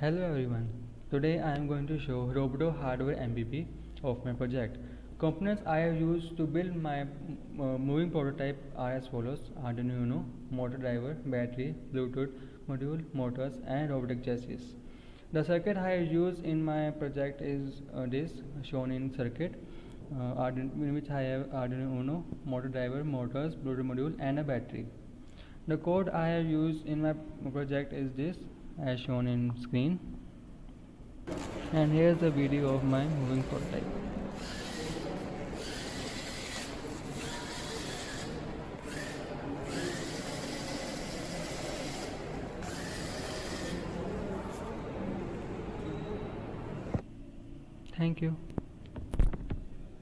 Hello everyone. Today I am going to show Roboto hardware MVP of my project. Components I have used to build my moving prototype are as follows: Arduino Uno, motor driver, battery, Bluetooth module, motors, and robotic chassis. The circuit I have used in my project is this shown in circuit, in which I have Arduino Uno, motor driver, motors, Bluetooth module, and a battery. The code I have used in my project is this as shown in screen, and here's the video of my moving prototype. Thank you.